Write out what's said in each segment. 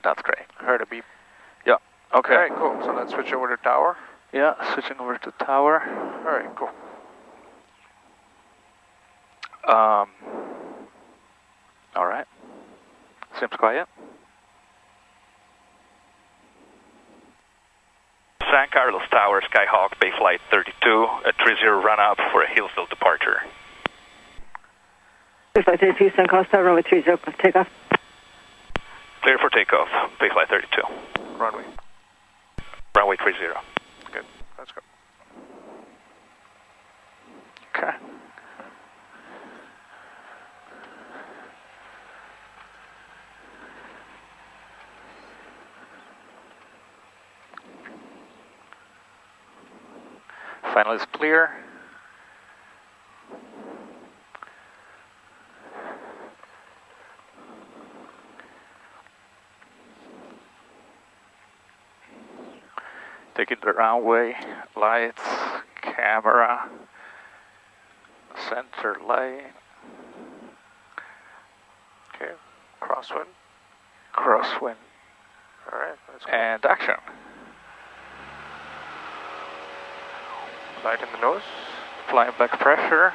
That's great. Heard a beep. Yeah, okay. All right, cool. So let's switch over to tower. Yeah, switching over to tower. All right, cool. All right. Seems quiet. San Carlos Tower, Skyhawk, Bayflight 32, a 30 run up for a Hillsdale departure. Bayflight 32, San Carlos Tower, runway 30, takeoff. Clear for takeoff, Bayflight 32. Runway. Runway 30. Good. Let's go. Okay. Final is clear. Taking the runway, lights, camera, center light. Okay. Crosswind. Crosswind. All right. Let's go. And action. Light in the nose. Flying back pressure.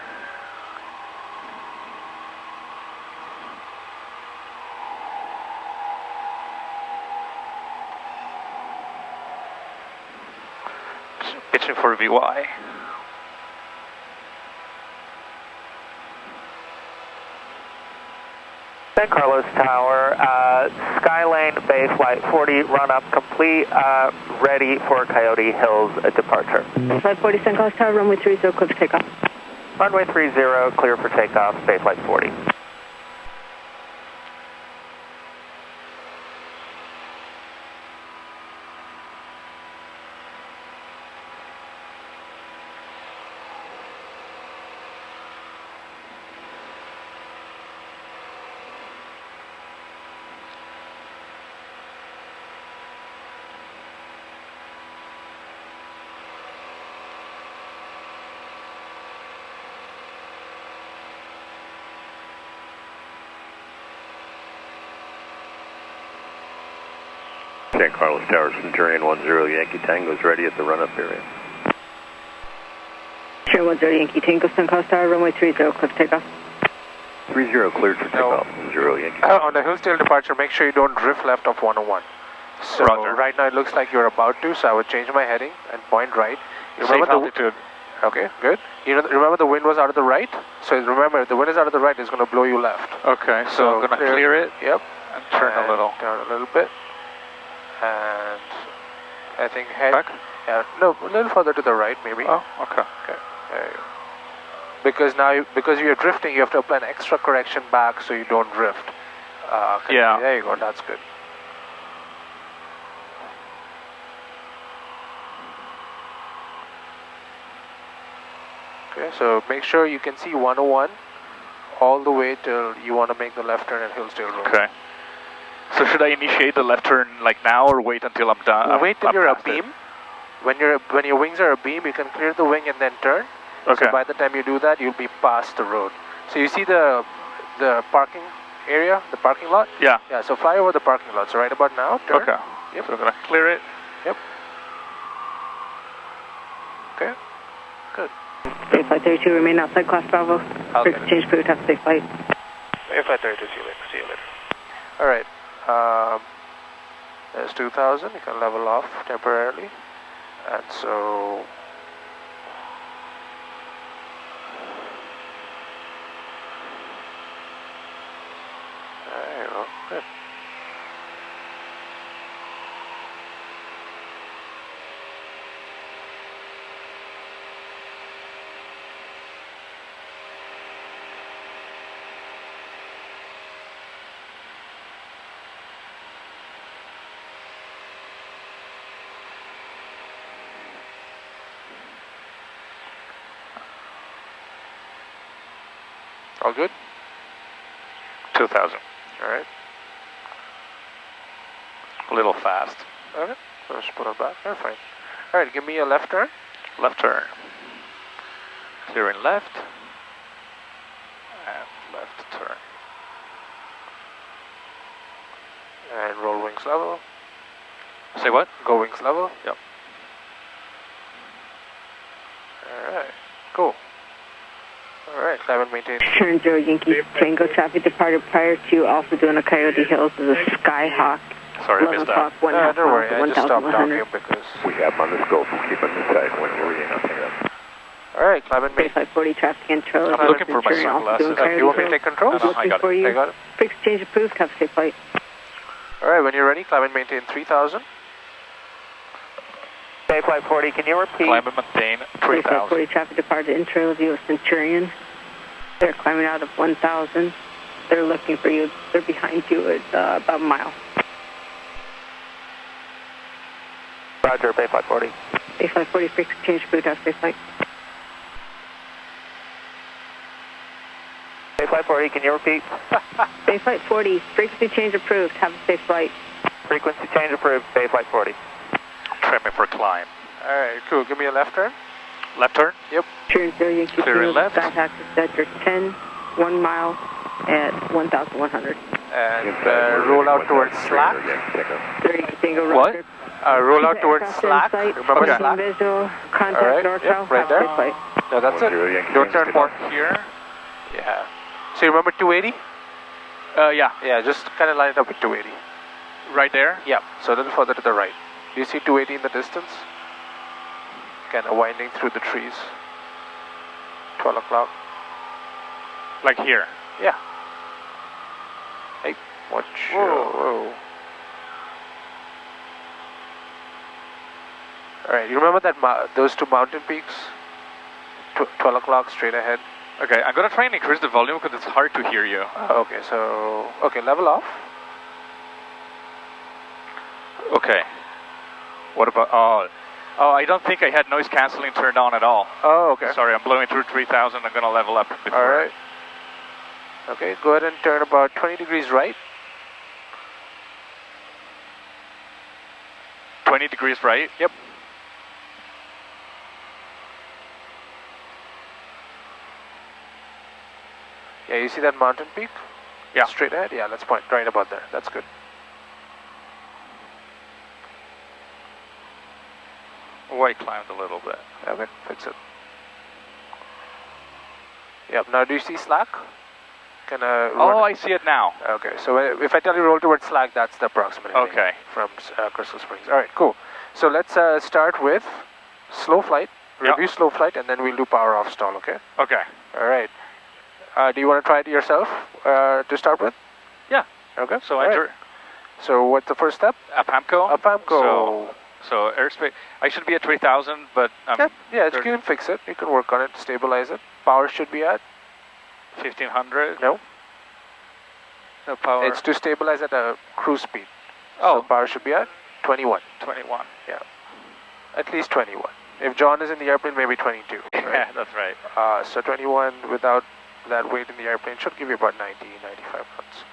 Pitching for VY. San Carlos Tower, Skylane Bay Flight 40, run up complete, ready for Coyote Hills departure. Flight 40, San Carlos Tower, runway 30, clear for takeoff. Runway 30, clear for takeoff, Bay Flight 40. San Carlos Tower, Centurion 10 Yankee Tango is ready at the run-up area. Centurion 10 Yankee Tango, San Carlos Tower, runway 30, clear for takeoff. 30 cleared for takeoff, 0 Yankee. On the Hillsdale departure, make sure you don't drift left of 101. So Roger. right now it looks like you're about to, so I would change my heading and point right. You Safe remember altitude. Okay, good. You know, remember the wind was out of the right? So remember, if the wind is out of the right, it's going to blow you left. Okay, so I'm going to clear it. Yep. And turn a little. Down a little bit. And I think head. Back? Yeah, no, a little further to the right, maybe. Oh, okay. Okay. There you go. Because now, because you're drifting, you have to apply an extra correction back so you don't drift. Yeah. There you go. That's good. Okay, so make sure you can see 101 all the way till you want to make the left turn at Hillsdale Road. Okay. So should I initiate the left turn like now or wait until I'm done? Wait till you're past abeam. When your wings are abeam, you can clear the wing and then turn. Okay. So by the time you do that, you'll be past the road. So you see the parking area, the parking lot? Yeah. Yeah, so fly over the parking lot. So right about now, turn. Okay. Yep. So I'm going to clear it. Yep. Okay. Good. Bay Flight 32, remain outside class Bravo. I'll get it. Change crew, test Bay Flight. Bay Flight 32, see you later. See you later. All right. There's 2000. You can level off temporarily. And so... There you go. Good. All good? 2000. All right. A little fast. Okay. So just put it back. You're fine. All right. Give me a left turn. Left turn. Clearing left. And left turn. And roll wings wings level. Say what? Go wings level. Yep. Alright, cool. Alright, climb and maintain. Turn 0 Yankee Tango traffic departed prior to also doing a Coyote Hills as a Skyhawk. Sorry, I 11 missed that. o'clock, 1.5 don't worry, miles, I just stopped 1,100. talking because... We have on the scope, keep on the side when we're reading nothing up. Alright, climb and Bay maintain. 540 traffic and trailer. I'm looking for my sunglasses. You want me to take control? No, I got it. For you. I got it. Fix change approved, have a safe flight. Alright, when you're ready, climb and maintain 3,000. Bay Flight 40, can you repeat? Climb and maintain Bay 3,000. 540 traffic departed in trailer view of Centurion. They're climbing out of 1,000. They're looking for you. They're behind you at about a mile. Roger, Bay Flight 40. Bay 540, fix change approved, have a safe flight. Bay Flight 40, can you repeat? Bay Flight 40, frequency change approved, have a safe flight. Frequency change approved, Bay Flight 40. Trimming for climb. Alright, cool. Give me a left turn. Left turn? Yep. Turn 0 Yankee Clear Kilo, left. Skyhawk to sector 10, 1 mile at 1,100. And roll out towards SLAC. 30 Tango What? Roger. Roll out towards SLAC. Remember Okay. SLAC? Visual, contact Alright, north yep, south, right have there. a safe flight. No, that's it. Don't turn more. Here? Yeah. So you remember 280? Yeah. Yeah, just kind of line it up with 280. Right there? Yeah, so a little further to the right. Do you see 280 in the distance? Kind of winding through the trees. 12 o'clock. Like here. Yeah. Hey, watch. Whoa. Alright, you remember that those two mountain peaks? 12 o'clock straight ahead. Okay, I'm gonna try and increase the volume because it's hard to hear you. Okay, so... Okay, level off. Okay. What about... Oh, I don't think I had noise cancelling turned on at all. Oh, okay. Sorry, I'm blowing through 3,000. I'm gonna level up before. Alright. Okay, go ahead and turn about 20 degrees right. 20 degrees right? Yep. Yeah, you see that mountain peak? Yeah. Straight ahead? Yeah, let's point right about there. That's good. Oh, I climbed a little bit. Okay, fix it. Yep, now do you see SLAC? Can I Oh, I see it now. Okay, so if I tell you roll towards SLAC, that's the approximate heading Okay. from Crystal Springs. Alright, cool. So let's start with slow flight, review slow flight, and then we'll do power off stall, okay? Okay. Alright. Do you want to try it yourself to start with? Yeah. Okay. So Alright. enter So what's the first step? APAMCO. APAMCO. So airspace. I should be at 3,000, but Yeah, you can fix it. You can work on it, stabilize it. Power should be at? 1,500. No. No power. It's to stabilize at a cruise speed. Oh. So power should be at 21. 21. Yeah. At least 21. If John is in the airplane, maybe 22. Right? Yeah, that's right. So 21 without that weight in the airplane should give you about 90, 95 knots.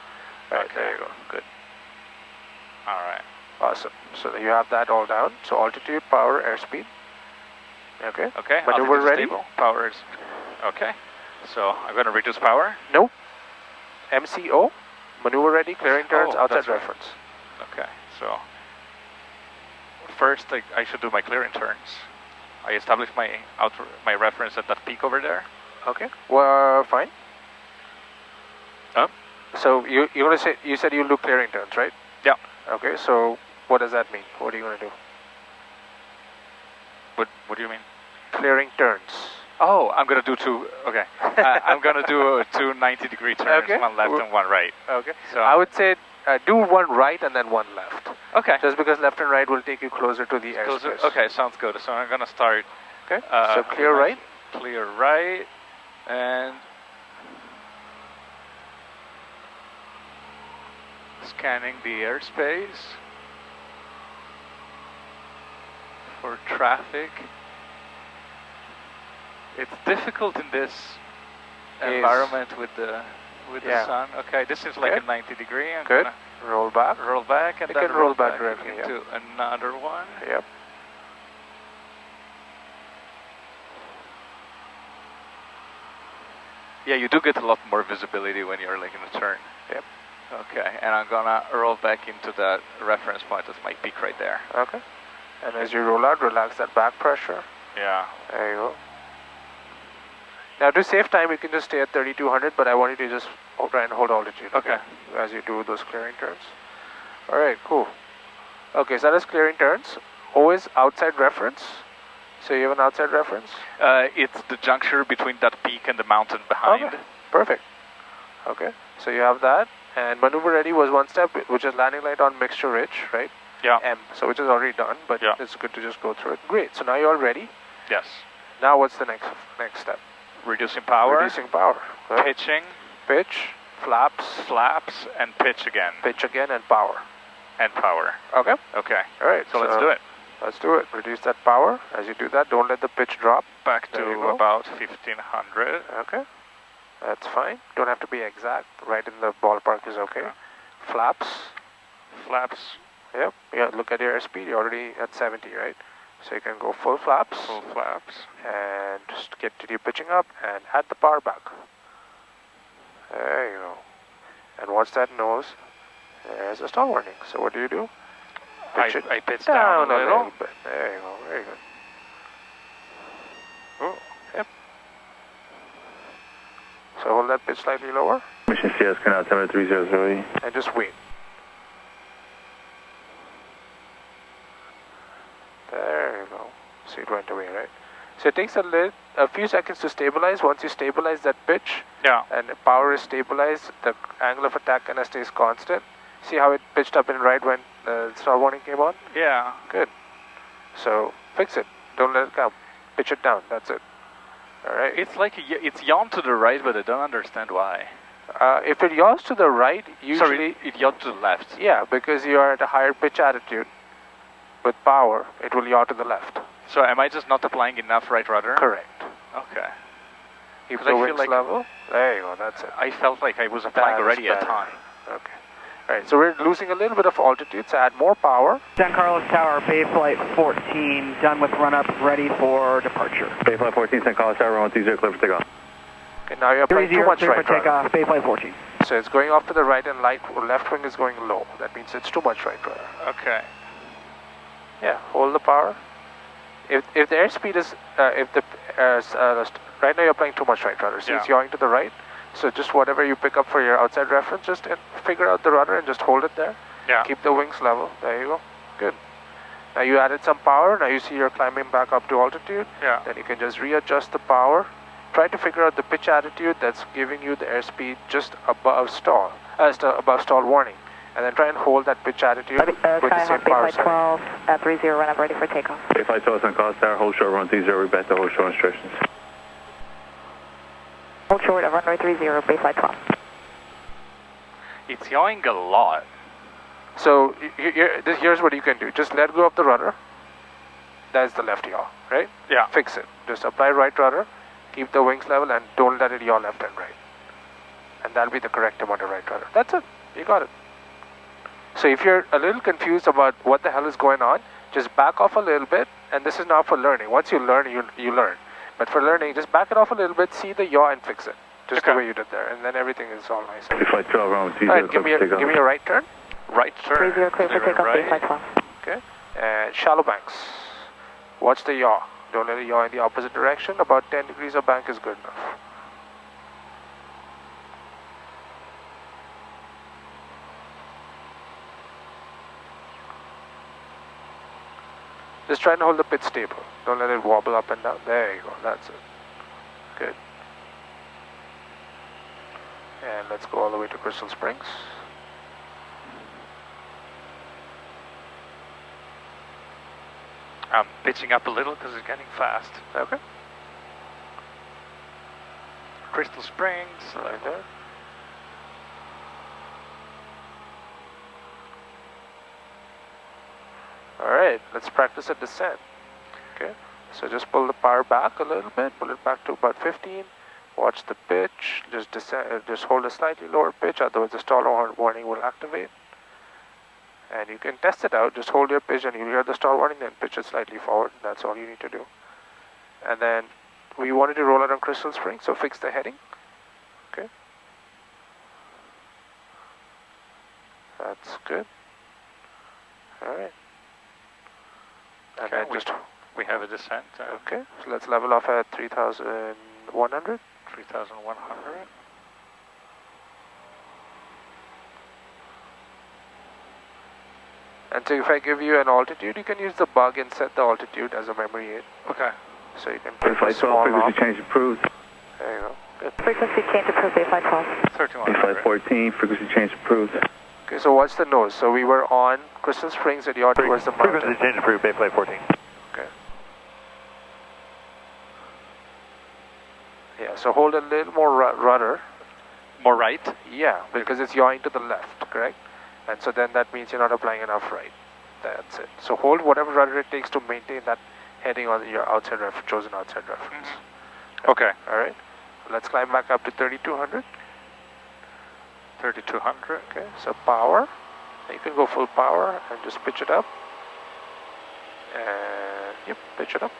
Right, Okay. there you go. Good. All right. Awesome. So you have that all down. So altitude, power, airspeed. Okay. Okay. Maneuver altitude ready? Stable. Power is... Okay. So I'm going to reduce power. No. MCO. Maneuver ready, clearing turns, Oh, outside that's right. reference. Okay. So first I should do my clearing turns. I establish my reference at that peak over there. Okay. Well, fine. Huh? So you're gonna say, you said you'll do clearing turns, right? Yeah. Okay. So what does that mean? What are you gonna do? What do you mean? Clearing turns. Oh, I'm gonna do two. Okay. I'm gonna do two 90-degree turns, Okay. one left and one right. Okay. So I would say do one right and then one left. Okay. Just because left and right will take you closer to the Closer? airspace. Okay, sounds good. So I'm gonna start. Okay. So clear right. Clear right, and scanning the airspace for traffic. It's difficult in this environment with the sun. Okay, this is like a 90-degree. I'm Good. gonna Roll back. roll back and You then can roll back directly, into another one. Yep. Yeah, you do get a lot more visibility when you're like in a turn. Yep. Okay, and I'm gonna roll back into that reference point. That's my peak right there. Okay. And as you roll out, relax that back pressure. Yeah. There you go. Now to save time, you can just stay at 3200, but I want you to just try and hold altitude. Okay. As you do those clearing turns. Alright, cool. Okay, so that is clearing turns. Always outside reference. So you have an outside reference? It's the juncture between that peak and the mountain behind. Okay, perfect. Okay, so you have that. And maneuver ready was one step, which is landing light on mixture rich, right? Yeah. M, so which is already done, but yeah. It's good to just go through it. Great, so now you're all ready. Yes. Now what's the next step? Reducing power. Reducing power. Right? Pitching. Pitch, flaps. Flaps, and pitch again. Pitch again and power. And power. Okay. Okay. Alright, so let's do it. Let's do it. Reduce that power. As you do that, don't let the pitch drop. Back to about 1500. Okay. That's fine. Don't have to be exact. Right in the ballpark is okay. Flaps. Flaps. Yep. Yeah, look at your airspeed. You're already at 70, right? So you can go full flaps. Full flaps. And just get to the pitching up and add the power back. There you go. And watch that nose. There's a stall warning. So what do? I pitch down a little bit. There you go. Very good. Oh, yep. So hold that pitch slightly lower. Mission CS canal 7300. And just wait. There you go. So it went away, right? So it takes a few seconds to stabilize. Once you stabilize that pitch, and the power is stabilized, the angle of attack kind of stays constant. See how it pitched up and right when the stall warning came on? Yeah. Good. So fix it. Don't let it come. Pitch it down. That's it. All right. It's like it's yawned to the right, but I don't understand why. If it yaws to the right, usually... Sorry, it yawned to the left. Yeah, because you are at a higher pitch attitude. With power, it will yaw to the left. So am I just not applying enough right rudder? Correct. Okay. Keep the wings level. There you go, that's it. I felt like I was applying already a ton. Okay. Alright, so we're losing a little bit of altitude, so add more power. San Carlos Tower, Bay Flight 14, done with run-up, ready for departure. Bay Flight 14, San Carlos Tower, 130, clear for takeoff. Okay, now you're applying too much right rudder. Takeoff, Bay Flight 14. So it's going off to the right and left wing is going low. That means it's too much right rudder. Okay. Yeah, hold the power. If the airspeed is, right now you're applying too much right rudder. So it's yawing to the right. So just whatever you pick up for your outside reference, just figure out the rudder and just hold it there. Yeah. Keep the wings level. There you go. Good. Now you added some power. Now you see you're climbing back up to altitude. Yeah. Then you can just readjust the power. Try to figure out the pitch attitude that's giving you the airspeed just above stall, above stall warning. And then try and hold that pitch attitude with the same power setting. 12 at 30, run up ready for takeoff. Bay Flight 12, San Carlos Tower, hold short, run 30, rebat the hold short instructions. Hold short of runway 30, Bay Flight 12. It's yawing a lot. So here's what you can do. Just let go of the rudder. That's the left yaw, right? Yeah. Fix it. Just apply right rudder, keep the wings level, and don't let it yaw left and right. And that'll be the correct amount of right rudder. That's it. You got it. So if you're a little confused about what the hell is going on, just back off a little bit, and this is now for learning. Once you learn, you learn. But for learning, just back it off a little bit, see the yaw and fix it. Just the way you did there, and then everything is all nice. Bay Flight 12, run 30, Alright, give me a right turn. Right turn. 30 clear for takeoff, Bay Flight 12. Okay, and shallow banks. Watch the yaw. Don't let it yaw in the opposite direction. About 10 degrees of bank is good enough. Just try and hold the pitch stable. Don't let it wobble up and down. There you go. That's it. Good. And let's go all the way to Crystal Springs. I'm pitching up a little because it's getting fast. Okay. Crystal Springs. Right there. Alright, let's practice a descent. Okay, so just pull the power back a little bit, pull it back to about 15. Watch the pitch, just descend, just hold a slightly lower pitch, otherwise the stall warning will activate. And you can test it out, just hold your pitch and you hear the stall warning, then pitch it slightly forward. That's all you need to do. And then we wanted to roll out on Crystal Springs, so fix the heading. Okay. That's good. Alright. And Okay, then just... we have a descent. Okay, so let's level off at 3,100. 3,100. And so if I give you an altitude, you can use the bug and set the altitude as a memory aid. Okay. So you can pick Flight 12, frequency change approved. There you go. Good. Frequency change approved, Flight 12. 3,100. Flight 14, frequency change approved. Okay, so what's the nose? So we were on Crystal Springs and you're towards the mountain. Frequency change approved, Flight 14. Okay. Yeah, so hold a little more rudder. More right? Yeah, because it's yawing to the left, correct? And so then that means you're not applying enough right. That's it. So hold whatever rudder it takes to maintain that heading on your outside chosen outside reference. Okay. Alright. Let's climb back up to 3,200. 3,200. Okay, so power. You can go full power and just pitch it up. And yep, pitch it up.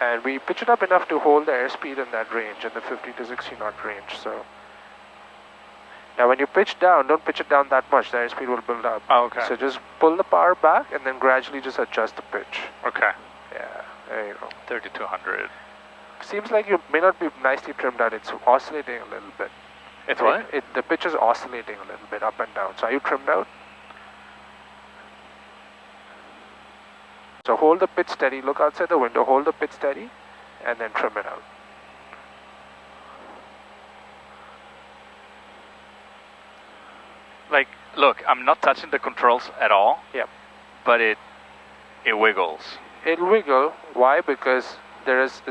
And we pitch it up enough to hold the airspeed in that range, in the 50 to 60 knot range. So now when you pitch down, don't pitch it down that much, the airspeed will build up. Oh, okay. So just pull the power back and then gradually just adjust the pitch. Okay. Yeah, there you go. 3,200. Seems like you may not be nicely trimmed out, it's oscillating a little bit. It's what? The pitch is oscillating a little bit up and down. So are you trimmed out? So hold the pitch steady, look outside the window, hold the pitch steady, and then trim it out. Like, look, I'm not touching the controls at all. Yep. But it wiggles. It'll wiggle. Why? Because there's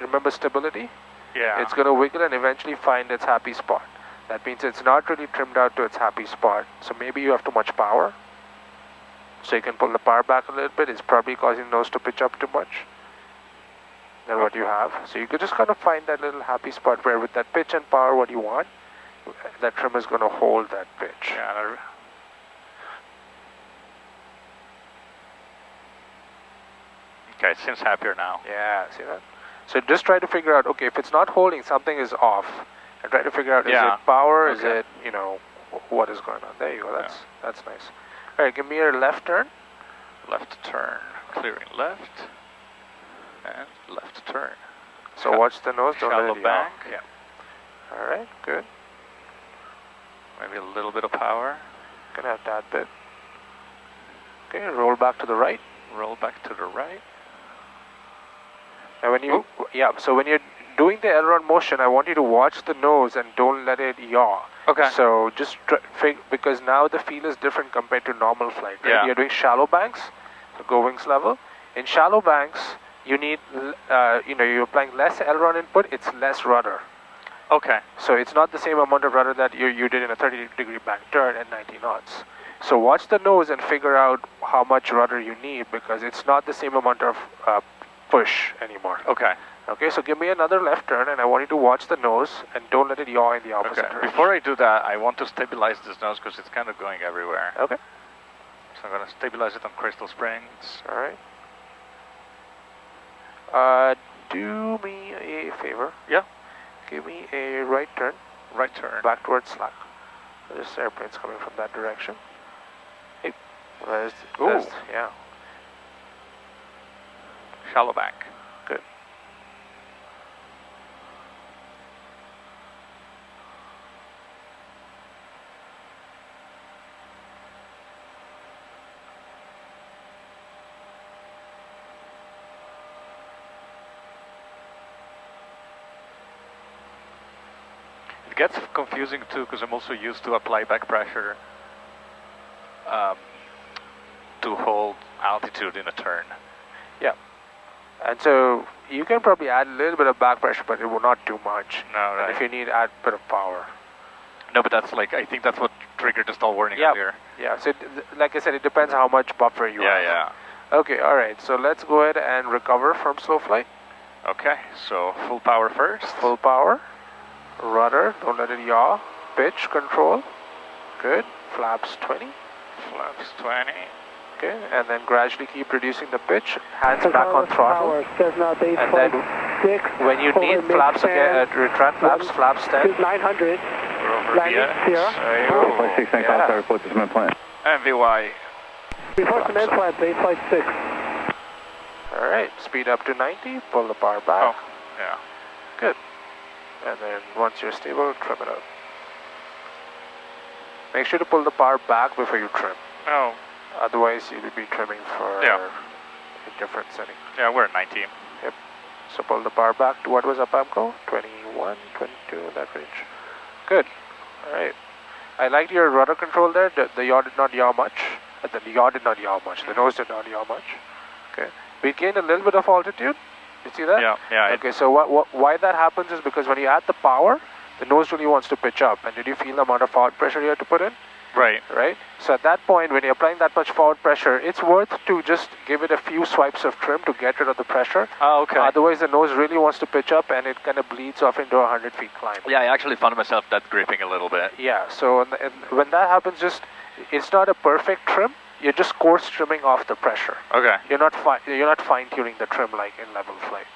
remember stability? Yeah. It's going to wiggle and eventually find its happy spot. That means it's not really trimmed out to its happy spot. So maybe you have too much power. So you can pull the power back a little bit. It's probably causing the nose to pitch up too much than what you have. So you could just kind of find that little happy spot where with that pitch and power what you want, that trim is going to hold that pitch. Yeah. Okay, it seems happier now. Yeah, see that? So just try to figure out, okay, if it's not holding, something is off. And try to figure out, is it power, is it, you know, what is going on? There you go, that's nice. All right, give me your left turn. Left turn, clearing left, and left turn. So watch the nose, don't shallow let it bank. off. Yeah. All right, good. Maybe a little bit of power. Gonna have that bit. Okay, roll back to the right. Roll back to the right. And when you, so when you're doing the aileron motion, I want you to watch the nose and don't let it yaw. Okay. So just because now the feel is different compared to normal flight. Right? Yeah. You're doing shallow banks, so go wings level. In shallow banks, you need, you're applying less aileron input, it's less rudder. Okay. So it's not the same amount of rudder that you did in a 30-degree bank turn at 90 knots. So watch the nose and figure out how much rudder you need because it's not the same amount of push anymore. Okay. Okay, so give me another left turn and I want you to watch the nose and don't let it yaw in the opposite direction. Before I do that, I want to stabilize this nose because it's kind of going everywhere. Okay. So I'm going to stabilize it on Crystal Springs. Alright. Do me a favor. Yeah. Give me a right turn. Right turn. Back towards SLAC. This airplane's coming from that direction. Hey. Yeah. Shallow bank. Good. It gets confusing too because I'm also used to apply back pressure to hold altitude in a turn. Yeah. And so you can probably add a little bit of back pressure, but it will not do much. No, right. And if you need, add a bit of power. No, but that's like, I think that's what triggered the stall warning Yeah. earlier. Yeah, so like I said, it depends how much buffer you have. Yeah. Okay, alright, so let's go ahead and recover from slow flight. Okay, so full power first. Full power. Rudder, don't let it yaw. Pitch control. Good. Flaps 20. Flaps 20. Okay, and then gradually keep reducing the pitch. Hands back on throttle. And then when you need flaps again, retract flaps, flaps 10. 900. over Landing, VX. Sierra. There you go. Flight 6 and call report to cement plant. And VY. Report cement plant, base flight 6. Alright, speed up to 90, pull the power back. Oh, yeah. Good. And then once you're stable, trim it up. Make sure to pull the power back before you trim. Oh, Otherwise, you'll be trimming for a different setting. yeah, we're at 19. So pull the power back to what was up Amco? 21, 22, that range. Good. Alright. I liked your rudder control there. The yaw did not yaw much. The yaw did not yaw much. The nose did not yaw much. Okay. We gained a little bit of altitude. You see that? Yeah, yeah. Okay, so why that happens is because when you add the power, the nose really wants to pitch up. And did you feel the amount of forward pressure you had to put in? Right. Right? So at that point, when you're applying that much forward pressure, it's worth to just give it a few swipes of trim to get rid of the pressure. Oh, okay. Otherwise, the nose really wants to pitch up and it kind of bleeds off into a 100 feet climb. Yeah, I actually found myself that gripping a little bit. Yeah, so when that happens, it's not a perfect trim. You're just coarse trimming off the pressure. Okay. You're not fine-tuning the trim like in level flight.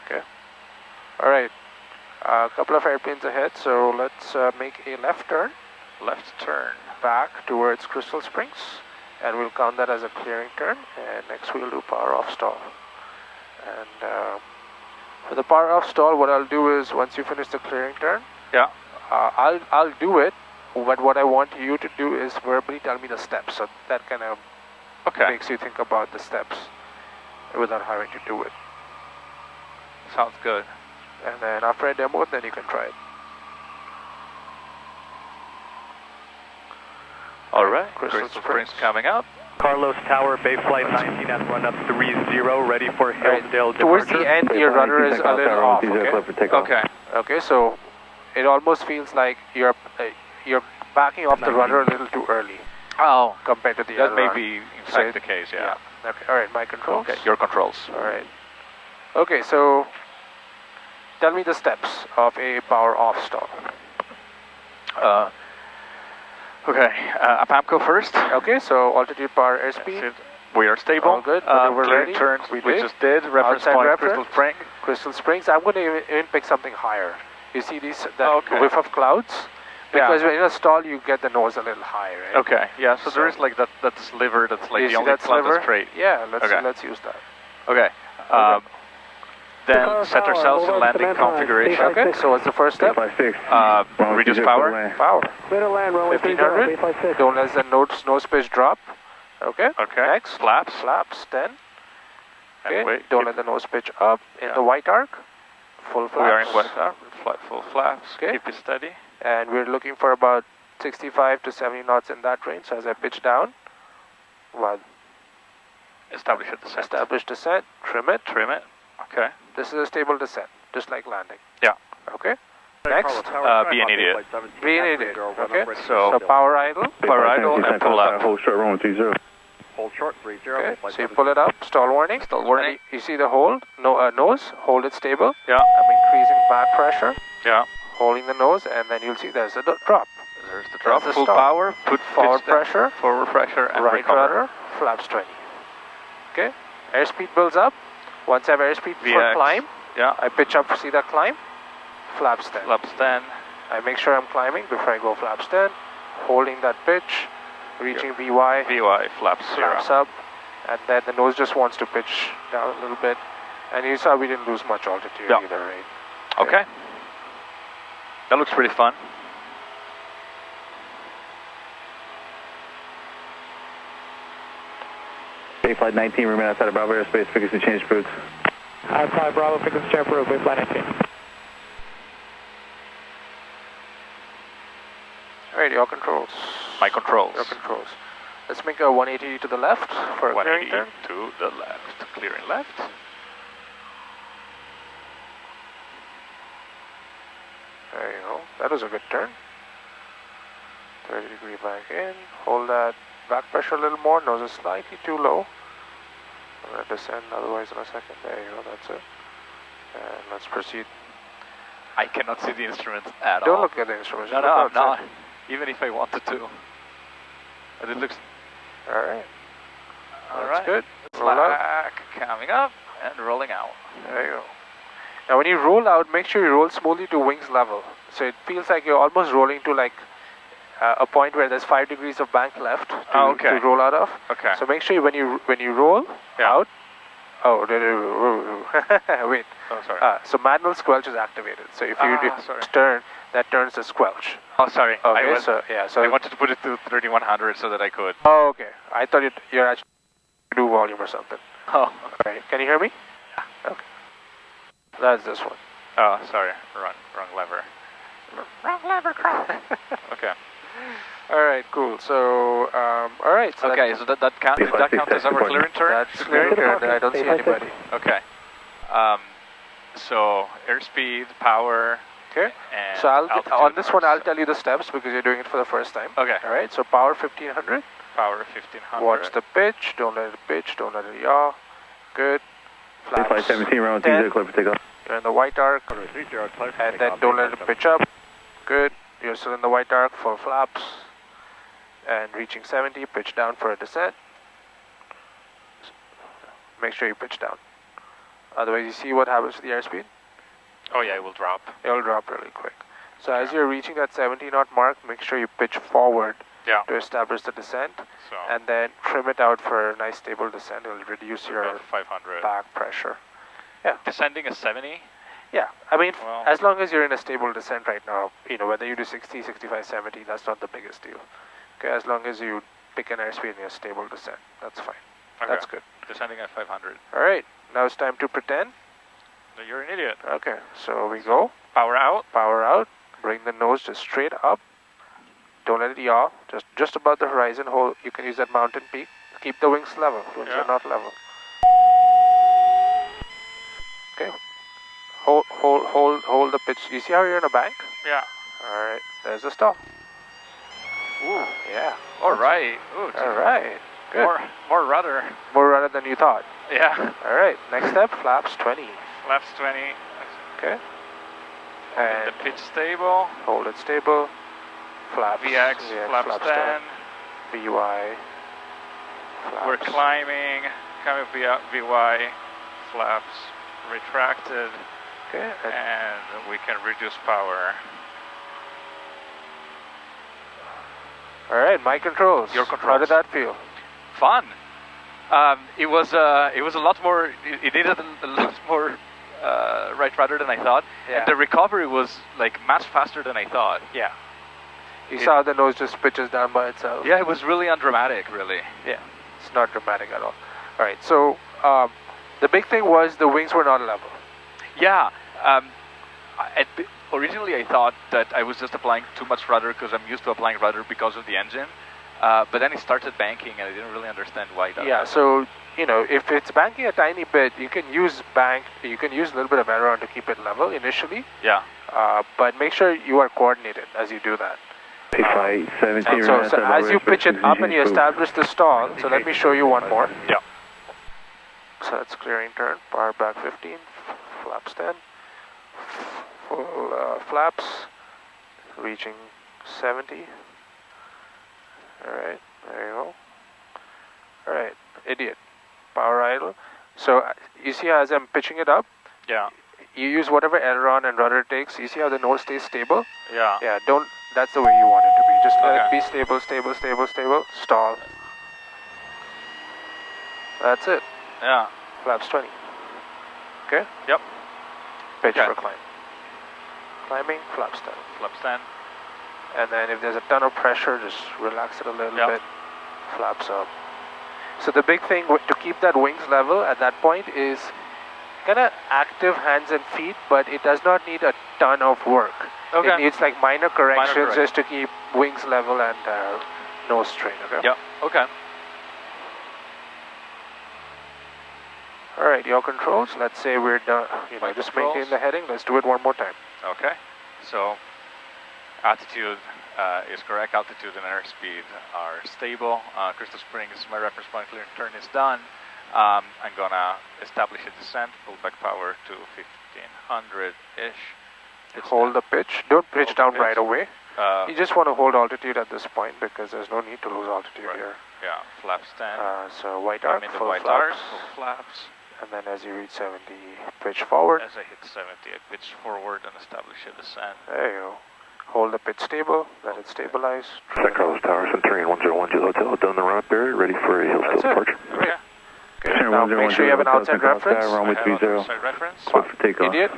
Okay. All right. A couple of airplanes ahead, so let's make a left turn. Left turn. Back towards Crystal Springs, and we'll count that as a clearing turn, and next we'll do power off stall. And for the power off stall, what I'll do is once you finish the clearing turn, I'll do it, but what I want you to do is verbally tell me the steps, so that kind of makes you think about the steps without having to do it. Sounds good. And then after I demo it, then you can try it. All right, Crystal Springs coming up. Carlos Tower, Bay Flight 19 at run up 30, ready for Hillsdale departure. Towards the end, your rudder is a little off, okay? Okay, so it almost feels like you're backing off the rudder a little too early. Oh, compared to the that other may run. be in fact the case, yeah. Okay, all right, my controls. Okay, your controls. All right. Okay, so tell me the steps of a power off stall. Okay, APAMCO first. Okay, so altitude, power, airspeed. We are stable. All good. We're ready. Turns we just did. Reference Outside point, reference. Crystal Springs. I'm going to even pick something higher. You see that whiff of clouds? Because when in a stall, you get the nose a little higher, right? Okay, yeah, so there is like that sliver that's like the only cloud that's straight. Yeah, let's use that. Okay. Then set ourselves in landing configuration. Okay, so what's the first step? Reduce power. Middle land, runway 1500. Don't let the nose pitch drop. Okay. Okay. Next. Flaps. Flaps 10. Okay. Wait, don't let the nose pitch up. In the white arc. Full flaps. We are in white arc. Full flaps. Okay. Keep it steady. And we're looking for about 65 to 70 knots in that range. So as I pitch down, establish a descent. Establish descent. Trim it. Trim it. Okay. This is a stable descent, just like landing. Yeah. Okay. Next. Be an idiot. Be an idiot. Okay. So power idle. Power idle and pull up. Hold short, runway 30. Hold short, 30. Okay. So you pull it up. Stall warning. Stall warning. You see the hold? No, nose. Hold it stable. Yeah. I'm increasing back pressure. Yeah. Holding the nose, and then you'll see there's a drop. There's the drop. There's Full stop. power. Put Forward pressure. Forward pressure and right recover. rudder. Flaps 20. Okay. Airspeed builds up. Once I have airspeed for climb, I pitch up. See that climb? Flaps 10. Flaps 10. I make sure I'm climbing before I go flaps 10. Holding that pitch. Reaching VY. VY. Flaps 0. Flaps up. And then the nose just wants to pitch down a little bit. And you saw we didn't lose much altitude either, right? Okay. That looks pretty fun. Bay Flight 19, remain outside of Bravo airspace, frequency change approved. Outside Bravo, frequency change approved, Bay Flight 19. Alright, your controls. My controls. Your controls. Let's make a 180 to the left for a clearing 180 turn. to the left. Clearing left. There you go. That was a good turn. 30 degree back in. Hold that back pressure a little more. Nose is slightly too low. I'm going to descend otherwise in a second. There you go. That's it. And let's proceed. I cannot see the instruments at all. Don't look at the instruments. No, I'm not. Even if I wanted to. But it looks... Alright. All That's right. good. Roll out. SLAC coming up and rolling out. There you go. Now when you roll out, make sure you roll smoothly to wings level. So it feels like you're almost rolling to like a point where there's 5 degrees of bank left to roll out of. Okay. So make sure when you roll out. Oh, wait. Oh, sorry. So manual squelch is activated. So if you turn, that turns the squelch. Oh, sorry. Okay. So I wanted to put it to 3100 so that I could. Oh, okay. I thought you're actually do volume or something. Oh. Right. Can you hear me? Yeah. Okay. That's this one. Oh, sorry. Wrong lever. Wrong lever, crap. Okay. All right, cool. So, all right. So okay, so that count as our clearing turn? That's clearing turn. I don't see anybody. Okay. So airspeed, power. Okay. And so on this one, I'll tell you the steps because you're doing it for the first time. Okay. All right. So power 1500. Power 1500. Watch the pitch. Don't let it pitch. Don't let it yaw. Good. Flaps. Flight 17, round 2, clear for takeoff. You're in the white arc. And then don't let it pitch up. Good. You're still in the white arc for flaps. And reaching 70, pitch down for a descent. Make sure you pitch down. Otherwise, you see what happens to the airspeed? Oh yeah, it will drop. It will drop really quick. So as you're reaching that 70 knot mark, make sure you pitch forward to establish the descent. So and then trim it out for a nice stable descent. It will reduce your 500 back pressure. Yeah. Descending is 70? Yeah, I mean, as long as you're in a stable descent right now, you know, whether you do 60, 65, 70, that's not the biggest deal. Okay, as long as you pick an airspeed in a stable descent, that's fine. Okay. That's good. Descending at 500. All right, now it's time to pretend. No, you're an idiot. Okay, so we go. Power out. Power out. Bring the nose just straight up. Don't let it yaw. Just above the horizon. Hold. You can use that mountain peak. Keep the wings level. Wings are not level. Okay. Hold the pitch. You see how you're in a bank? Yeah. All right. There's the stall. Ooh. Yeah. All right. Ooh, all right. Good. More rudder. More rudder than you thought. Yeah. All right. Next step, flaps 20. Flaps 20. Okay. And the pitch stable. Hold it stable. Flaps. VX, flaps 10. VY. Flaps. We're climbing. Coming via VY. Flaps retracted. Okay. And we can reduce power. All right, my controls. Your controls. How did that feel? Fun. It was a lot more. It needed a lot more right rudder than I thought. Yeah. And the recovery was like much faster than I thought. Yeah. You saw the nose just pitches down by itself. Yeah, it was really undramatic, really. Yeah, it's not dramatic at all. All right, so the big thing was the wings were not level. Yeah. Originally, I thought that I was just applying too much rudder because I'm used to applying rudder because of the engine. But then it started banking, and I didn't really understand why that happened. So, you know, if it's banking a tiny bit, you can use you can use a little bit of aileron to keep it level initially. Yeah. But make sure you are coordinated as you do that. Flight 17, so as you pitch it up and you establish the stall, so let me show you one more. Yeah. So that's clearing turn, power back 15, flaps 10, full flaps, reaching 70. Alright, there you go. Alright, idiot. Power idle. So you see as I'm pitching it up? Yeah. You use whatever aileron and rudder it takes. You see how the nose stays stable? Yeah. Yeah, that's the way you want it to be. Just let it be stable, stable, stable, stable. Stall. That's it. Yeah. Flaps 20. Okay? Yep. Pitch for climb. Climbing, flaps 10. Flaps 10. And then if there's a ton of pressure, just relax it a little bit. Flaps up. So the big thing to keep that wings level at that point is kind of active hands and feet, but it does not need a ton of work. Okay. It needs like minor corrections just to keep wings level and nose straight. Okay. Yeah. Okay. All right, your controls. Let's say we're done. You know, just maintain the heading. Let's do it one more time. Okay. So altitude is correct. Altitude and airspeed are stable. Crystal Springs, my reference point clearing turn is done. I'm gonna establish a descent, full back power to 1500-ish. Hold the pitch. Don't pitch down right away. You just want to hold altitude at this point because there's no need to lose altitude here. Yeah, flaps 10. So white arc, I'm in the full white flaps. arc, full flaps. And then as you reach 70, pitch forward. As I hit 70, I pitch forward and establish a descent. There you go. Hold the pitch stable, let it stabilize. San Carlos Tower, Centurion 101 Juliet Hotel, done the run-up area, ready for a Hillsdale departure. Okay. Okay, now make sure you have an outside reference. Runway 30. Outside reference. Clear for takeoff. Idiot.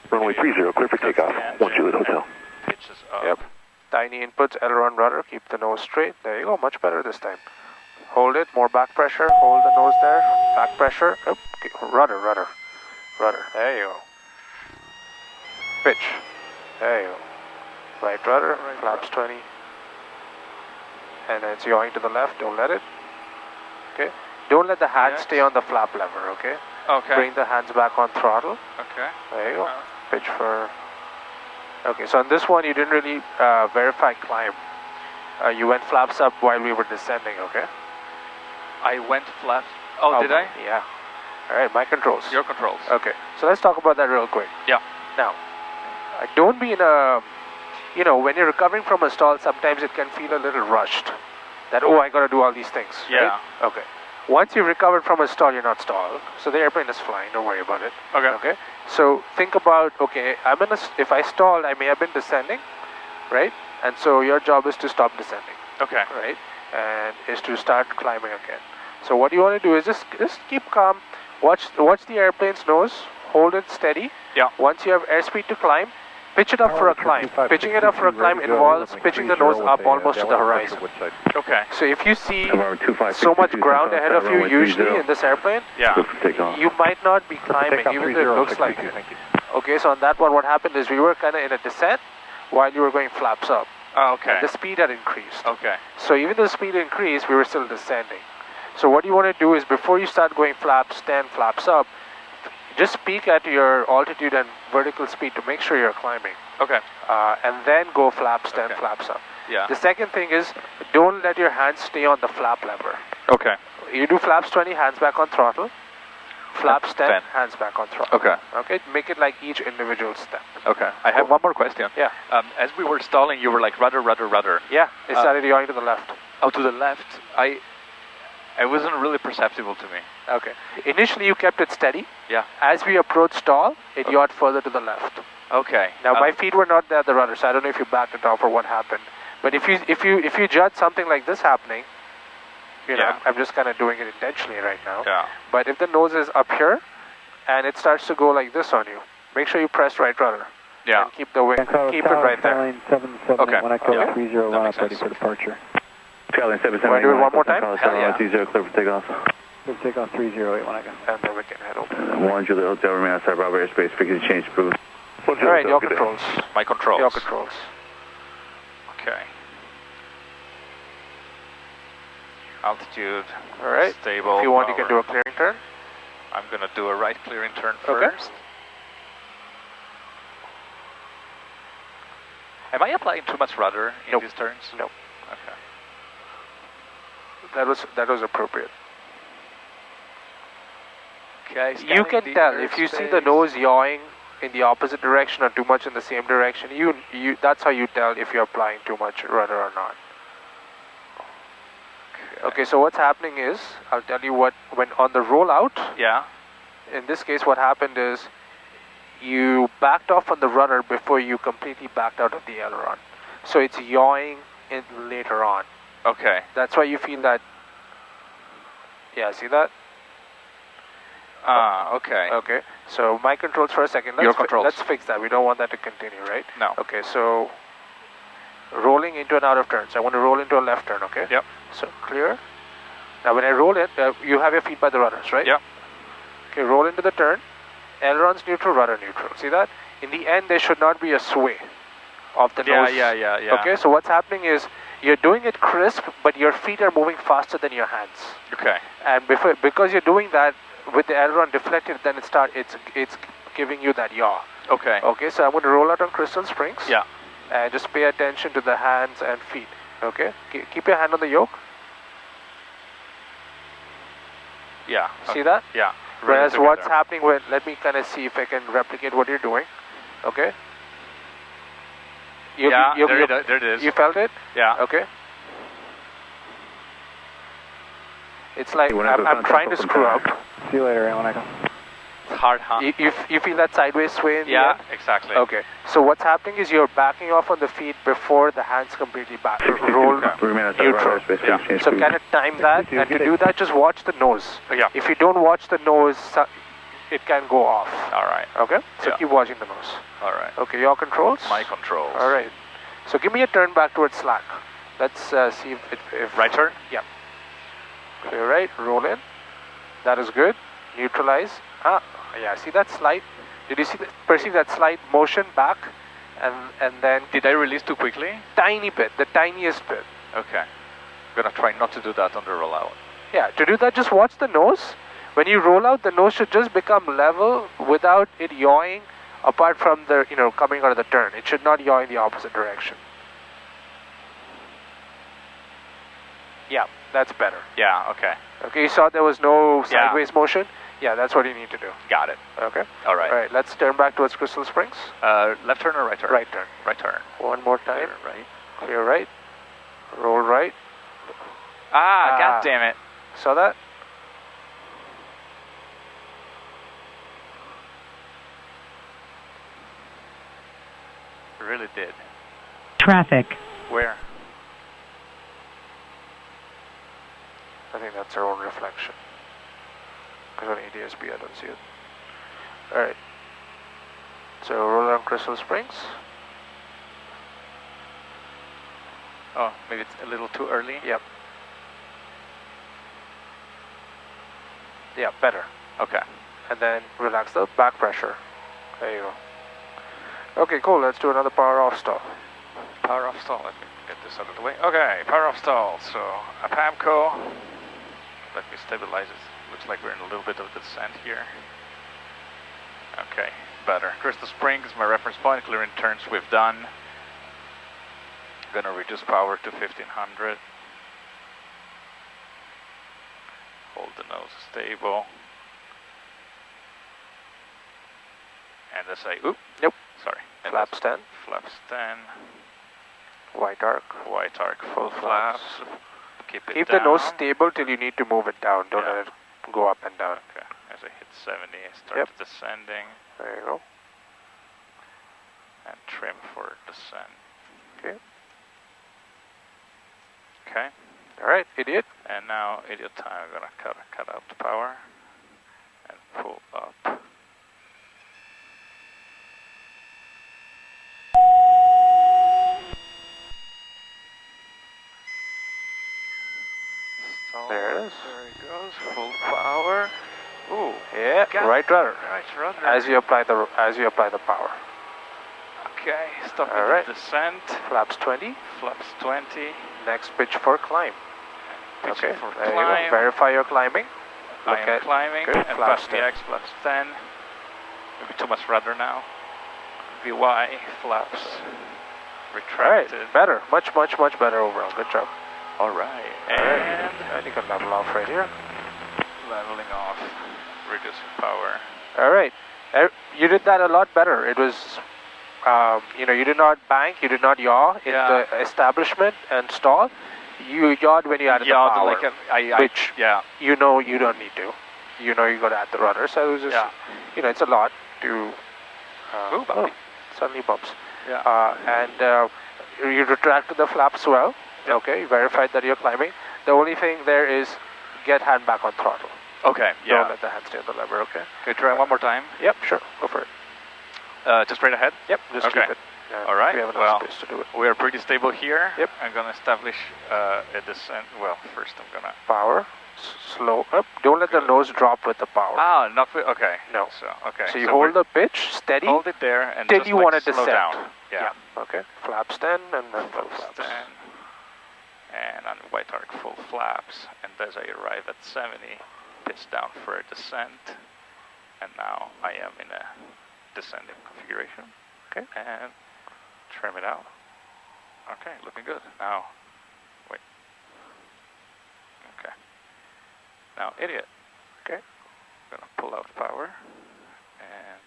Runway 30, clear for takeoff, 1 Juliet Hotel. Pitches up. Yep. Tiny inputs, aileron rudder, keep the nose straight. There you go, much better this time. Hold it, more back pressure, hold the nose there. Back pressure, oh, rudder. There you go. Pitch. There you go. Right rudder, flaps 20. And it's yawing to the left, don't let it. Okay. Don't let the hands stay on the flap lever, okay? Okay. Bring the hands back on throttle. Okay. There you go. Pitch for... Okay, so on this one you didn't really verify climb. You went flaps up while we were descending, okay? I went flaps. Oh, did I? Yeah. Alright, my controls. Your controls. Okay, so let's talk about that real quick. Yeah. Now, don't be in a... You know, when you're recovering from a stall, sometimes it can feel a little rushed. That, oh, I gotta do all these things. Yeah. Right? Okay. Once you've recovered from a stall, you're not stalled. So the airplane is flying, don't worry about it. Okay. Okay. So think about, okay, if I stalled, I may have been descending, right? And so your job is to stop descending. Okay. Right? And is to start climbing again. So what you want to do is just keep calm, watch the airplane's nose, hold it steady. Yeah. Once you have airspeed to climb, pitch it up for a climb. Pitching it up for a climb involves pitching the nose up almost to the horizon. Okay. So if you see so much ground ahead of you usually in this airplane, you might not be climbing even though it looks like it. Okay, so on that one what happened is we were kind of in a descent while you were going flaps up. Oh, okay. And the speed had increased. Okay. So even though the speed increased, we were still descending. So what you want to do is before you start going flaps, 10 flaps up, just peak at your altitude and vertical speed to make sure you're climbing. Okay. And then go flaps 10 flaps up. Yeah. The second thing is don't let your hands stay on the flap lever. Okay. You do flaps 20, hands back on throttle. Flaps 10, hands back on throttle. Okay. Okay, make it like each individual step. Okay. I have one more question. Yeah. As we were stalling, you were like rudder. Yeah, it started yawing to the left. Oh, to the left. It wasn't really perceptible to me. Okay. Initially you kept it steady. Yeah. As we approached stall, it yawed further to the left. Okay. Now my feet were not there at the rudder, so I don't know if you backed it off or what happened. But if you judge something like this happening, you know, I'm just kind of doing it intentionally right now. Yeah. But if the nose is up here and it starts to go like this on you, make sure you press right rudder. Yeah. And keep the wing, keep it right there. Okay. When I call 30 1 ready for departure. Charlie 77. Want to do it one more time? Hell yeah. 30 clear for takeoff. Clear for takeoff 308 when I go. And then we can head over. 1 Juliet Hotel, remain outside Bravo airspace, frequency change approved. Alright, your controls. My controls. Your controls. Okay. Altitude. Alright. Stable. If you want, power. you can do a clearing turn. I'm gonna do a right clearing turn Okay. first. Am I applying too much rudder in Nope. these turns? Nope. Okay. That was appropriate. Okay. You can tell if you see the nose yawing in the opposite direction or too much in the same direction. That's how you tell if you're applying too much rudder or not. Okay, so what's happening is, I'll tell you when on the rollout, Yeah. in this case what happened is, you backed off on the rudder before you completely backed out of the aileron. So it's yawing in later on. Okay. That's why you feel that, yeah, see that? Okay. Okay, so my controls for a second. Your controls. Let's fix that. We don't want that to continue, right? No. Okay, so rolling into and out of turns. I want to roll into a left turn, okay? Yep. So clear. Now when I roll it, you have your feet by the rudders, right? Yep. Okay, roll into the turn. Ailerons neutral, rudder neutral. See that? In the end, there should not be a sway of the nose. Yeah. Okay, so what's happening is you're doing it crisp, but your feet are moving faster than your hands. Okay. And because you're doing that with the aileron deflected, then it's giving you that yaw. Okay. Okay, so I'm going to roll out on Crystal Springs. Yeah. And just pay attention to the hands and feet. Okay, keep your hand on the yoke. Yeah. See that? Yeah. Whereas Really what's together. happening let me kind of see if I can replicate what you're doing. Okay. There it is. You felt it? Yeah. Okay. It's like I'm trying to screw up. See you later, when I go. hard, huh? You feel that sideways sway in the Yeah, end? exactly. Okay. So what's happening is you're backing off on the feet before the hands completely back. Roll neutral. Yeah. So kind of time that, and to do that, just watch the nose. Yeah. If you don't watch the nose, it can go off. All right. Okay? So Yeah. keep watching the nose. All right. Okay, your controls? My controls. All right. So give me a turn back towards SLAC. Let's see if... Right turn? Yeah. Clear right, roll in. That is good. Neutralize. Yeah, see that slight? Did you perceive that slight motion back? And then... Did I release too quickly? Tiny bit, the tiniest bit. Okay. I'm gonna try not to do that on the rollout. Yeah, to do that, just watch the nose. When you roll out, the nose should just become level without it yawing apart from the, coming out of the turn. It should not yaw in the opposite direction. Yeah, that's better. Yeah, okay. Okay, you saw there was no sideways motion? Yeah, that's what you need to do. Got it. Okay. All right. All right, let's turn back towards Crystal Springs. Left turn or right turn? Right turn. Right turn. One more time. Clear right. Clear right. Roll right. God damn it. Saw that? Really did. Traffic. Where? I think that's our own reflection. Because on ADSB I don't see it. Alright. So roll around Crystal Springs. Oh, maybe it's a little too early? Yep. Yeah, better. Okay. And then relax the back pressure. There you go. Okay, cool. Let's do another power off stall. Power off stall. Let me get this out of the way. Okay, power off stall. So, a PAMCO. Let me stabilize it. Looks like we're in a little bit of descent here. Okay, better. Crystal Springs, my reference point. Clearing turns we've done. Gonna reduce power to 1500. Hold the nose stable. And let's say, oop, Nope. sorry. And Flaps 10. Flaps 10. White arc. White arc, full flaps. Keep it Keep down. the nose stable till you need to move it down. Don't Yeah. let it go up and down. Okay, as I hit 70, I start descending. There you go. And trim for descent. Okay. Okay. Alright, idiot. And now, idiot time, I'm gonna cut out the power and pull up. Stall. There it is. There it goes. Full power. Ooh. Yeah. Got Right rudder. Right rudder. As you apply the power. Okay. Stop All at right. the descent. Flaps 20. Flaps 20. Next pitch for climb. Pitch Okay. for There climb. you go. Verify your climbing. I am climbing. Good. And Flaps pass 10. the X. Flaps 10. Maybe too much rudder now. VY. Flaps. Alright, Retracted. better. Much better overall. Good job. Alright. Alright. And you can level off right here. Leveling off. Reducing power. Alright. You did that a lot better. It was, you did not bank, you did not yaw in the establishment and stall. You yawed when you added the power, which you know you don't need to. You know you got to add the rudder. So it was just, it's a lot to... suddenly bumps. Yeah. And you retracted the flaps well. Okay, you verified that you're climbing. The only thing there is get hand back on throttle. Okay, yeah. Don't let the hand stay on the lever, okay? Okay, try one more time. Yep, sure. Go for it. Just straight ahead? Yep, just keep it. All right. We have enough space to do it. We are pretty stable here. Yep. I'm going to establish a descent. Well, first I'm going to... Power. Slow up. Don't let the nose drop with the power. Ah, not with... Okay. No. So you hold the pitch steady. Hold it there and till just you want to slow descend. down. Yeah. Okay. Flaps 10 and then full Flaps flaps. 10. And on white arc full flaps. And as I arrive at 70, pitch down for a descent. And now I am in a descending configuration. Okay. And trim it out. Okay, looking good. Now, wait. Okay. Now, idiot. Okay. I'm gonna pull out power. And...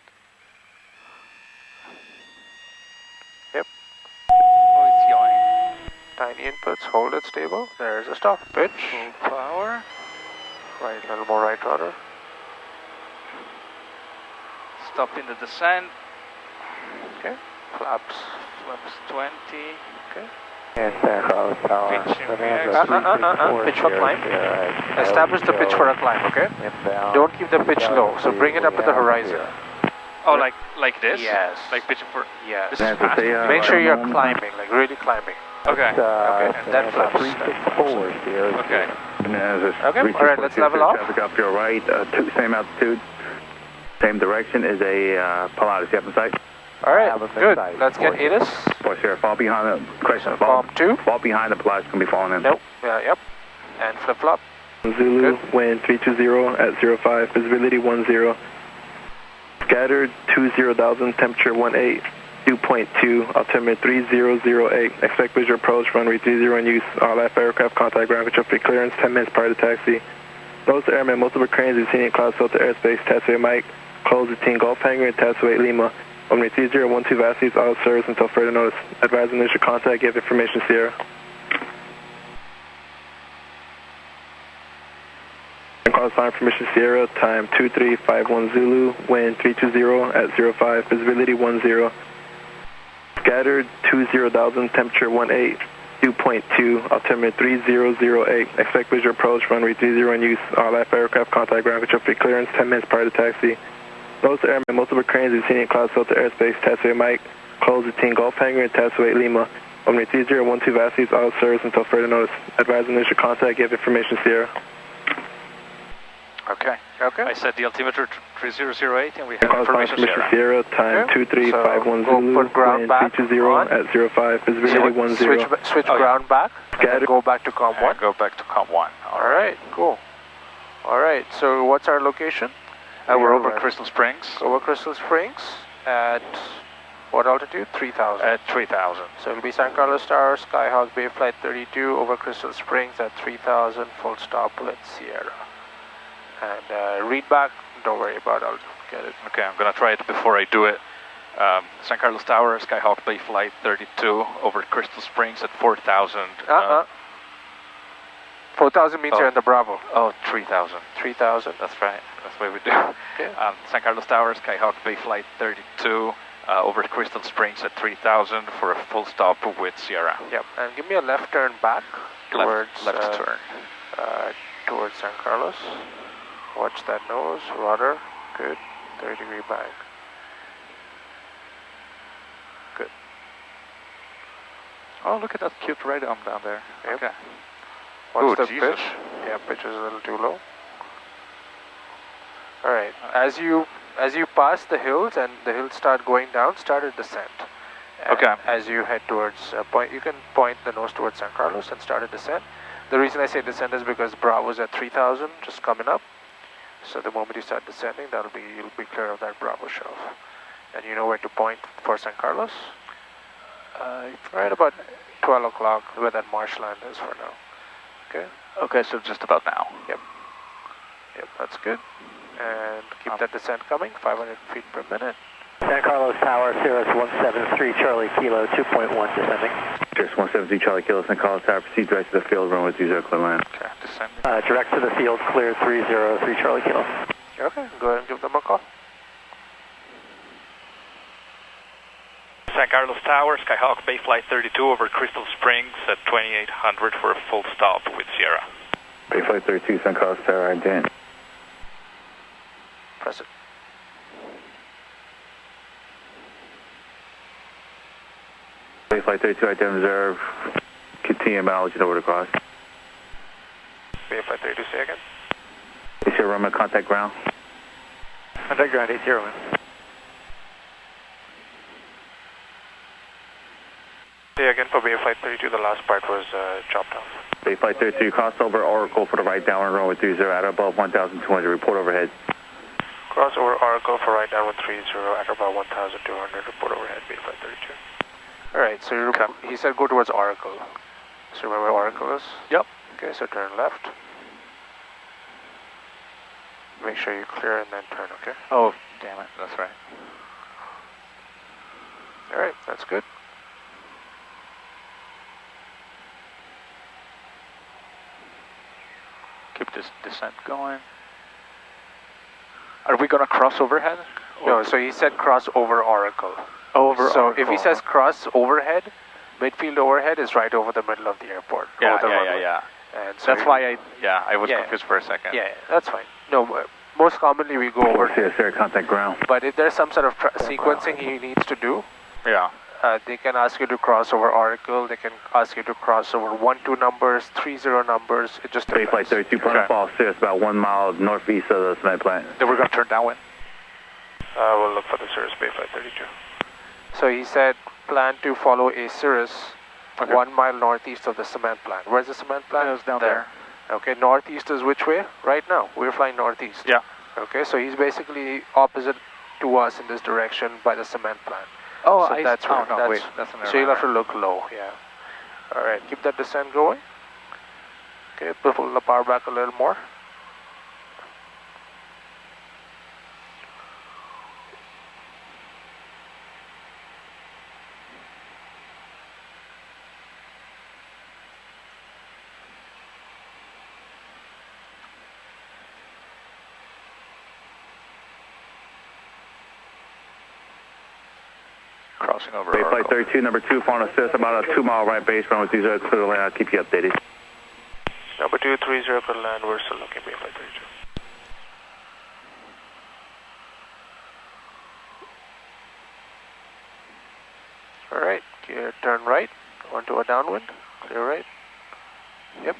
Yep. Oh, it's yawing. Tiny inputs, hold it stable. There's a stop. Pitch. Full power. Right, a little more right rudder. stop in the descent. Okay. Flaps. Flaps 20. Okay. And Santa Carlos Tower. Pitching Pitch for climb. Establish the pitch for a climb, okay? Don't keep the pitch low, so bring it up to the horizon. Oh, like this? Yes. Like pitching for... Yes. This is fast. Make sure you're climbing, like really climbing. Okay. Okay, and then flaps. 364 here. Okay. And as a Okay, alright, let's level off. Traffic up your right, same altitude, same direction is a Pilatus. You have in sight? Alright, good. Let's get ATIS. Boy, Sierra, fall behind the... Correction, Bomb 2. fall behind the Pilatus, going to be falling in. Nope. Yep. And flip-flop. Zulu, wind 320 at 05, visibility 10. Scattered 20,000, temperature 18, dew point 2, altimeter 3008. Expect visual approach, runway 30 in use. All left aircraft contact ground control free clearance 10 minutes prior to taxi. Notice the airman, multiple cranes, Routine cloud filter airspace, taxiway Mike, close routine Gulf Hangar and taxiway Lima. Runway 3012 Vasquez, auto service until further notice. Advise initial contact, give information Sierra. Call sign permission Sierra, time 2351 Zulu, wind 320 at 05, visibility 10. Scattered 20,000, temperature 18, dew point 2, altimeter 3008. Expect visual approach, runway 30 in use. All left aircraft contact ground control free clearance 10 minutes prior to taxi. Notice the airman, multiple cranes, Routine cloud filter airspace, taxiway Mike, close routine Gulf Hangar and taxiway Lima. Runway 3012 Vasquez, auto service until further notice. Advise initial contact, give information Sierra. Okay. I set the altimeter 3008 and we have Call information Mr. Sierra. Sierra, time 2351 So, Zulu, go put ground wind back 320 at 05, visibility 10. Switch ground back, and then go back to COM 1. Go back to COM 1. Alright, cool. Alright, so what's our location? We're over Crystal Springs. Over Crystal Springs at what altitude? 3,000. At 3,000. So it'll be San Carlos Tower, Skyhawk Bay Flight 32 over Crystal Springs at 3,000, full stop with Sierra. And read back, don't worry about it, I'll get it. Okay, I'm going to try it before I do it. San Carlos Tower, Skyhawk Bay Flight 32 over Crystal Springs at 4,000. 4,000 means you're in the Bravo. Oh, 3,000. 3,000. That's right. That's what we do. Okay. San Carlos Tower, Skyhawk Bay Flight 32 over Crystal Springs at 3,000 for a full stop with Sierra. Yep, and give me a left turn back towards left turn. Towards San Carlos. Watch that nose, rudder, good, 30-degree bank. Good. Oh, look at that cute radome down there. Yep. Okay. What's the Jesus. pitch? Yeah, pitch is a little too low. Alright, as you pass the hills and the hills start going down, start a descent. And okay. As you head towards, you can point the nose towards San Carlos and start a descent. The reason I say descent is because Bravo's at 3,000, just coming up. So the moment you start descending, you'll be clear of that Bravo shelf. And you know where to point for San Carlos? Right about 12 o'clock, where that marshland is for now. Okay? Okay, so just about now. Yep, that's good. And keep that descent coming, 500 feet per minute. San Carlos Tower, Cirrus 173 Charlie Kilo 2.1 descending. Cirrus 173 Charlie Kilo, San Carlos Tower, proceed direct to the field, runway 30 clear land. Okay, descending. Direct to the field, clear 303 Charlie Kilo. Okay, go ahead and give them a call. San Carlos Tower, Skyhawk Bay Flight 32 over Crystal Springs at 2800 for a full stop with Sierra. Bay Flight 32, San Carlos Tower, identity. Press it. Bay Flight 32, identity reserve. Continue mileage and over to cross. Bay Flight 32, say again. Is your runway contact ground? Contact ground 80. Say again for Bay Flight 32, the last part was chopped off. Bay Flight 32, crossover Oracle for the right downwind runway 30 at above 1,200, report overhead. Crossover Oracle for right downwind 30 at about 1,200, report overhead, Bay Flight 32. Alright, so he said go towards Oracle. So remember where Oracle is? Yep. Okay, so turn left. Make sure you clear and then turn, okay? Oh, damn it, that's right. Alright, that's good. Keep this descent going. Are we going to cross overhead? No, so he said cross over Oracle. Over So Oracle. if he says cross overhead, midfield overhead is right over the middle of the airport. Yeah, over the yeah, runway. yeah. And so That's why I was Yeah. confused for a second. Yeah, that's fine. No, most commonly we go over. Sierra, contact ground. But if there's some sort of sequencing he needs to do, Yeah. they can ask you to cross over Oracle. They can ask you to cross over 12 numbers, 30 numbers. It just Bay depends. Flight 32, plan to fall Sirius about 1 mile northeast of the cement plant. Then we're going to turn downwind. We'll look for the Cirrus Bay Flight 32. So he said plan to follow a Cirrus 1 mile northeast of the cement plant. Where's the cement plant? It's down there. Okay, northeast is which way? Right now, we're flying northeast. Yeah. Okay, so he's basically opposite to us in this direction by the cement plant. Oh, so that's where, no, wait, that's so you'll have to look low, yeah. All right, keep that descent going. Okay, pull the power back a little more. Crossing over Bay Flight Oracle. 32, number 2, following assist, about a 2 mile right base, runway 30, clear to land, I'll keep you updated. Number 230 clear to land, we're still looking Bay Flight 32. All right, turn right onto a downwind, clear right. Yep.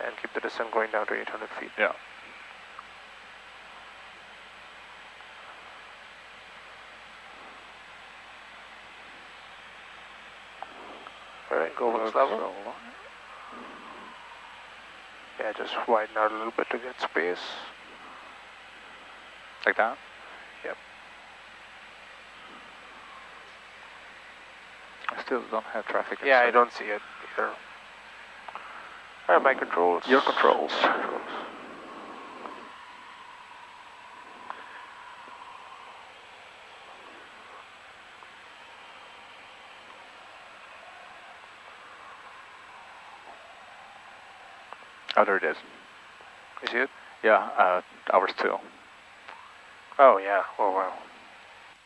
And keep the descent going down to 800 feet. Yeah. All right, go wings level. Yeah, just widen out a little bit to get space. Like that? Yep. I still don't have traffic. Yeah, I inside. don't see it either. All right, my controls. Your controls. Oh, there it is. You see it? Yeah, hours 2. Oh, yeah. Oh, wow.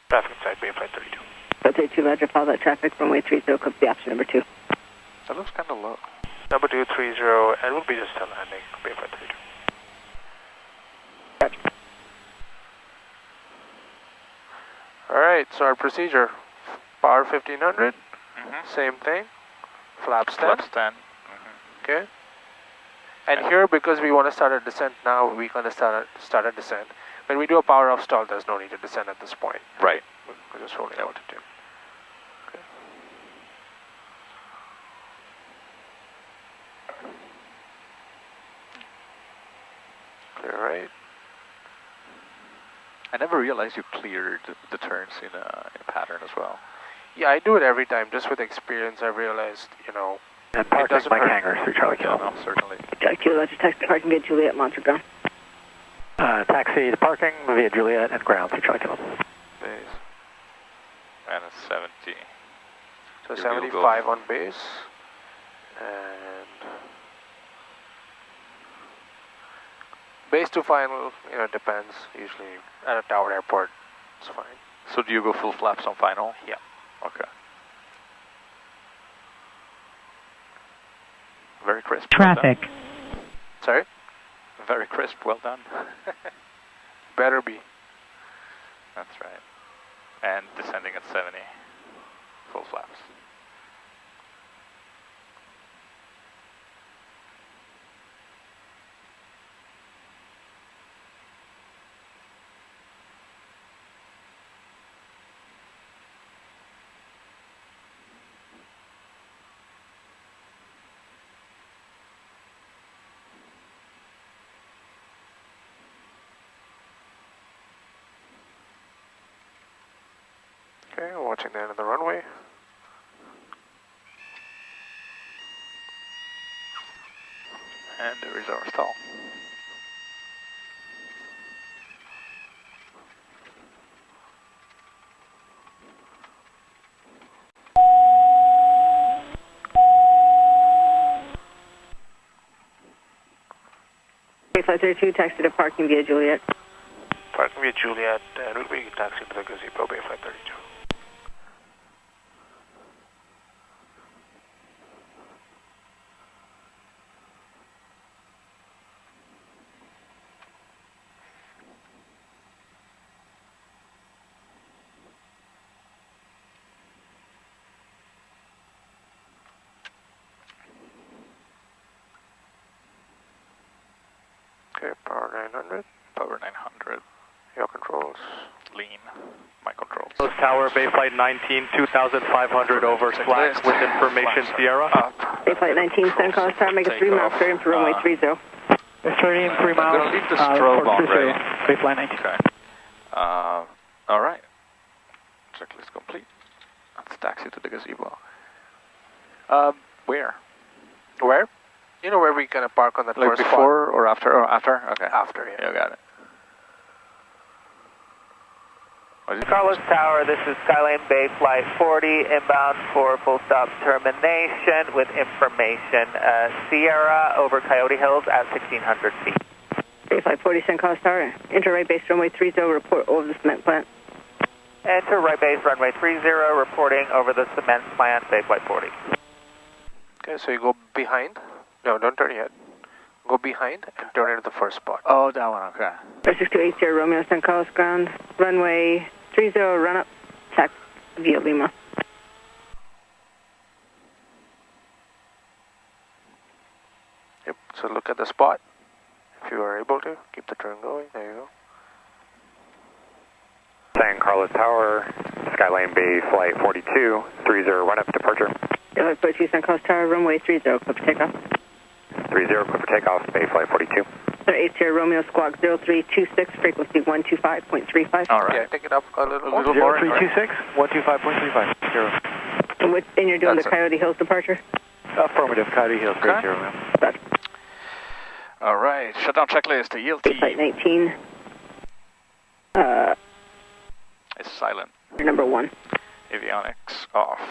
Traffic inside Bay Flight 32. Flight 32, Roger, follow that traffic, runway 30, comes the option number 2. That looks kind of low. Number 230, and we'll be just landing Bay Flight 32. Roger. All right, so our procedure, power 1500, Mm-hmm. same thing, flap stand, Flap stand. okay? And here, because we want to start a descent now, we're going to start a descent. When we do a power off stall, there's no need to descend at this point. Right. We're just rolling altitude. Okay. Clear right. I never realized you cleared the turns in a pattern as well. Yeah, I do it every time. Just with experience, I realized, you know, And parking doesn't Mike hurt. Hangars through Charlie Kilo. No, certainly. Charlie Kilo, Roger, taxi to parking via Juliet, Monster Ground. Taxi to parking via Juliet and ground through Charlie Kilo. Base. And a 70. so Your 75 on base. And base to final, you know, depends. Usually at a tower airport, it's fine. So do you go full flaps on final? Yeah. Okay. Very crisp. Traffic. Well done. Sorry? Very crisp. Well done. Better be. That's right. And descending at 70. Full flaps. Okay, watching the end of the runway. And there is our stall. Bay Flight 32, taxi to parking via Juliet. Parking Romeo Juliet, and we'll be taxiing to the gazebo, Bay Flight 32. Okay, power 900. Power 900. Your controls. Lean. My controls. Hills Tower, Bay Flight 19, 2,500 over SLAC with information Sierra. Up. Bay Flight 19, San Carlos Tower, make a 3 mile straight in for runway 30. It's 30 and 3 miles. I'm going to leave the strobe on, right? Bay Flight 19. Okay. Alright. Checklist complete. Let's taxi to the gazebo. Where? Where? You know where we're gonna park on that Like first before or after? Oh, after? Okay. After, yeah. Yeah, got it. What is it? Carlos Tower, this is Skylane Bay Flight 40, inbound for full stop termination with information. Sierra over Coyote Hills at 1,600 feet. Bay Flight 40, San Carlos Tower, enter right base runway 30, report over the cement plant. Enter right base runway 30, reporting over the cement plant, Bay Flight 40. Okay, so you go behind. No, don't turn yet. Go behind and turn into the first spot. Oh, that one, okay. 6280 Romeo, San Carlos ground, runway 30, run up, tax via Lima. Yep, so look at the spot. If you are able to, keep the turn going. There you go. San Carlos Tower, Skylane Bay Flight 42, 30 run up departure. Bay Flight 42, San Carlos Tower, runway 30, clear for takeoff. 30, clear for takeoff, Bay Flight 42. 80 Romeo, squawk 0326, frequency 125.35. All right. Yeah, take it up a little more. 0326, 125.35. Zero. And you're doing That's the Coyote Hills departure? Affirmative, Coyote Hills, Okay. 30, ma'am. That's All right. Shutdown checklist. The ELT Flight 19. is silent. Number 1. Avionics off.